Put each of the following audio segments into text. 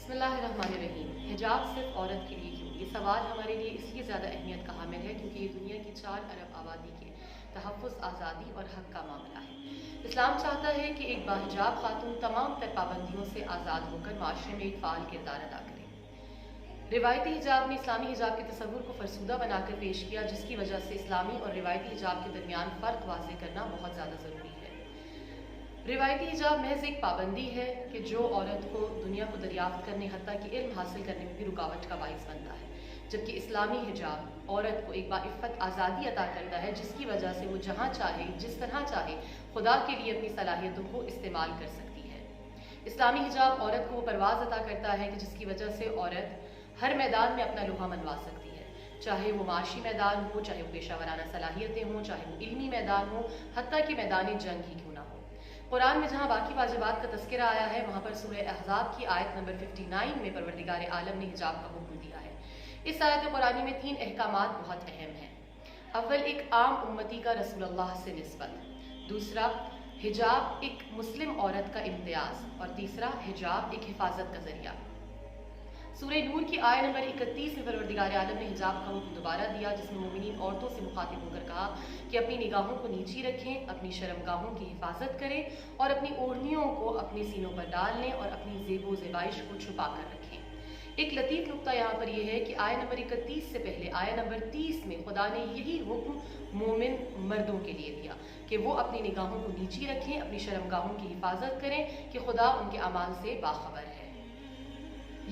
بسم اللہ الرحمن الرحیم۔ حجاب صرف عورت کے لیے کیوں؟ یہ سوال ہمارے لیے اس لیے زیادہ اہمیت کا حامل ہے کیونکہ یہ دنیا کی 4 ارب آبادی کے تحفظ، آزادی اور حق کا معاملہ ہے۔ اسلام چاہتا ہے کہ ایک باحجاب خاتون تمام تر پابندیوں سے آزاد ہو کر معاشرے میں ایک فعال کردار ادا کرے۔ روایتی حجاب نے اسلامی حجاب کے تصور کو فرسودہ بنا کر پیش کیا، جس کی وجہ سے اسلامی اور روایتی حجاب کے درمیان فرق واضح کرنا بہت زیادہ ضروری ہے۔ روایتی حجاب محض ایک پابندی ہے کہ جو عورت کو دنیا کو دریافت کرنے حتیٰ کہ علم حاصل کرنے میں بھی رکاوٹ کا باعث بنتا ہے، جبکہ اسلامی حجاب عورت کو ایک باعفت آزادی عطا کرتا ہے، جس کی وجہ سے وہ جہاں چاہے جس طرح چاہے خدا کے لیے اپنی صلاحیتوں کو استعمال کر سکتی ہے۔ اسلامی حجاب عورت کو وہ پرواز عطا کرتا ہے کہ جس کی وجہ سے عورت ہر میدان میں اپنا لوہا منوا سکتی ہے، چاہے وہ معاشی میدان ہو، چاہے وہ پیشہ ورانہ صلاحیتیں ہوں، چاہے وہ علمی میدان ہو، حتیٰ کہ میدان جنگ ہی کیوں نہ ہو۔ قرآن میں جہاں باقی واجبات کا تذکرہ آیا ہے، وہاں پر سورہ احزاب کی آیت نمبر 59 میں پروردگار عالم نے حجاب کا حکم دیا ہے۔ اس آیت قرآنی میں 3 احکامات بہت اہم ہیں۔ اول، ایک عام امتی کا رسول اللہ سے نسبت۔ دوسرا، حجاب ایک مسلم عورت کا امتیاز۔ اور تیسرا، حجاب ایک حفاظت کا ذریعہ۔ سورہ نور کی آیت نمبر 31 میں پروردگار عالم نے حجاب کا حکم دوبارہ دیا، جس میں مومنین عورتوں سے مخاطب ہو کر کہا کہ اپنی نگاہوں کو نیچی رکھیں، اپنی شرمگاہوں کی حفاظت کریں اور اپنی اوڑھنیوں کو اپنے سینوں پر ڈال لیں اور اپنی زیب و زیبائش کو چھپا کر رکھیں۔ ایک لطیف نقطہ یہاں پر یہ ہے کہ آیت نمبر 31 سے پہلے آیت نمبر 30 میں خدا نے یہی حکم مومن مردوں کے لیے دیا کہ وہ اپنی نگاہوں کو نیچی رکھیں، اپنی شرمگاہوں کی حفاظت کریں کہ خدا ان کے اعمال سے باخبر ہے۔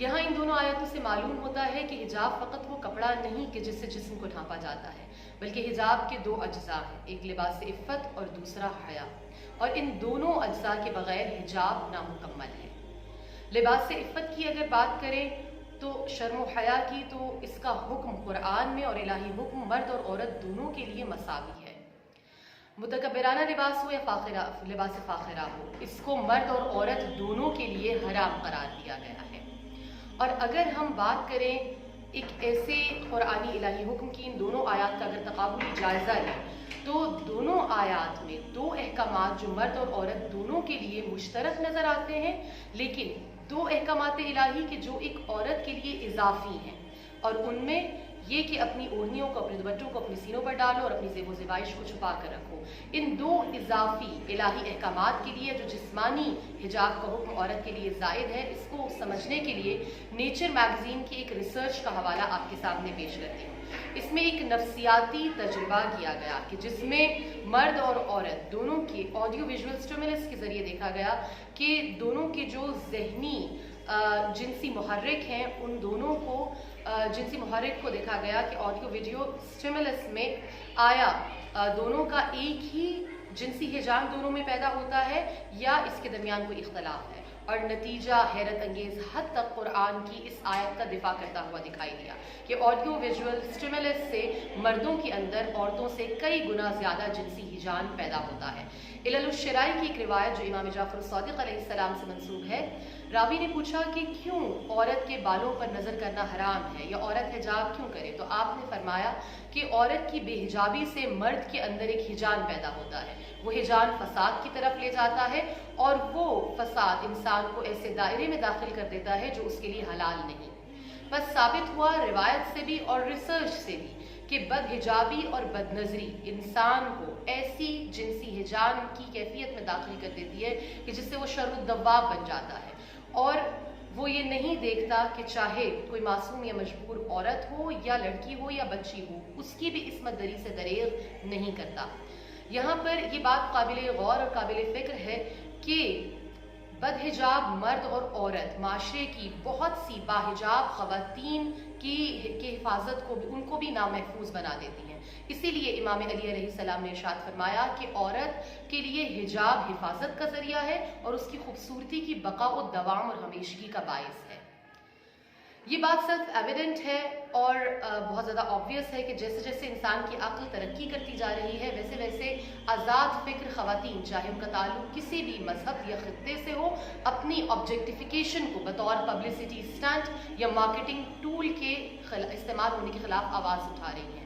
یہاں ان دونوں آیتوں سے معلوم ہوتا ہے کہ حجاب فقط وہ کپڑا نہیں کہ جس سے جسم کو ڈھانپا جاتا ہے، بلکہ حجاب کے 2 اجزاء ہیں، ایک لباس عفت اور دوسرا حیا، اور ان دونوں اجزاء کے بغیر حجاب نامکمل ہے۔ لباس عفت کی اگر بات کریں تو شرم و حیا کی، تو اس کا حکم قرآن میں اور الہی حکم مرد اور عورت دونوں کے لیے مساوی ہے۔ متکبرانہ لباس ہو یا لباس فاخرہ ہو، اس کو مرد اور عورت دونوں کے لیے حرام قرار دیا گیا ہے۔ اور اگر ہم بات کریں ایک ایسے قرآنی الہی حکم کی، ان دونوں آیات کا اگر تقابلی جائزہ لیں تو دونوں آیات میں 2 احکامات جو مرد اور عورت دونوں کے لیے مشترک نظر آتے ہیں، لیکن 2 احکامات الہی کے جو ایک عورت کے لیے اضافی ہیں، اور ان میں یہ کہ اپنی اوڑھنیوں کو، اپنے دوپٹوں کو اپنے سینوں پر ڈالو اور اپنی زیب و زیبائش کو چھپا کر رکھو۔ ان 2 اضافی الہی احکامات کے لیے جو جسمانی حجاب کا حکم عورت کے لیے زائد ہے، اس کو سمجھنے کے لیے نیچر میگزین کی ایک ریسرچ کا حوالہ آپ کے سامنے پیش کرتی ہوں۔ اس میں ایک نفسیاتی تجربہ کیا گیا کہ جس میں مرد اور عورت دونوں کے آڈیو ویژول اسٹیمولس کے ذریعے دیکھا گیا کہ دونوں کے جو ذہنی جنسی محرک ہیں، ان دونوں کو جنسی محرک کو دیکھا گیا کہ آڈیو ویڈیو اسٹیمولس میں آیا دونوں کا ایک ہی جنسی ہیجان دونوں میں پیدا ہوتا ہے یا اس کے درمیان کوئی اختلاف ہے، اور نتیجہ حیرت انگیز حد تک قرآن کی اس آیت کا دفاع کرتا ہوا دکھائی دیا کہ آڈیو ویژول اسٹیمولس سے مردوں کے اندر عورتوں سے کئی گنا زیادہ جنسی ہیجان پیدا ہوتا ہے۔ علل الشرائی کی ایک روایت جو امام جعفر الصادق علیہ السلام سے منسوب ہے، راوی نے پوچھا کہ کیوں عورت کے بالوں پر نظر کرنا حرام ہے یا عورت حجاب کیوں کرے، تو آپ نے فرمایا کہ عورت کی بے حجابی سے مرد کے اندر ایک ہیجان پیدا ہوتا ہے، وہ ہیجان فساد کی طرف لے جاتا ہے اور وہ فساد انسان کو ایسے دائرے میں داخل کر دیتا ہے جو اس کے لیے حلال نہیں۔ بس ثابت ہوا روایت سے بھی اور ریسرچ سے بھی کہ بد حجابی اور بد نظری انسان کو ایسی جنسی ہیجان کی کیفیت میں داخل کر دیتی ہے کہ جس سے وہ شر الدواب بن جاتا ہے، اور وہ یہ نہیں دیکھتا کہ چاہے کوئی معصوم یا مجبور عورت ہو یا لڑکی ہو یا بچی ہو، اس کی بھی عصمت دری سے دریغ نہیں کرتا۔ یہاں پر یہ بات قابل غور اور قابل فکر ہے کہ بد حجاب مرد اور عورت معاشرے کی بہت سی باحجاب خواتین کی حفاظت کو بھی، ان کو بھی نامحفوظ بنا دیتی ہیں۔ اسی لیے امام علی علیہ السلام نے ارشاد فرمایا کہ عورت کے لیے حجاب حفاظت کا ذریعہ ہے اور اس کی خوبصورتی کی بقا و دوام اور ہمیشگی کا باعث ہے۔ یہ بات سیلف ایویڈنٹ ہے اور بہت زیادہ آبویس ہے کہ جیسے جیسے انسان کی عقل ترقی کرتی جا رہی ہے، ویسے ویسے آزاد فکر خواتین، چاہے ان کا تعلق کسی بھی مذہب یا خطے سے ہو، اپنی آبجیکٹیفیکیشن کو بطور پبلسٹی اسٹنٹ یا مارکیٹنگ ٹول کے استعمال ہونے کے خلاف آواز اٹھا رہی ہیں۔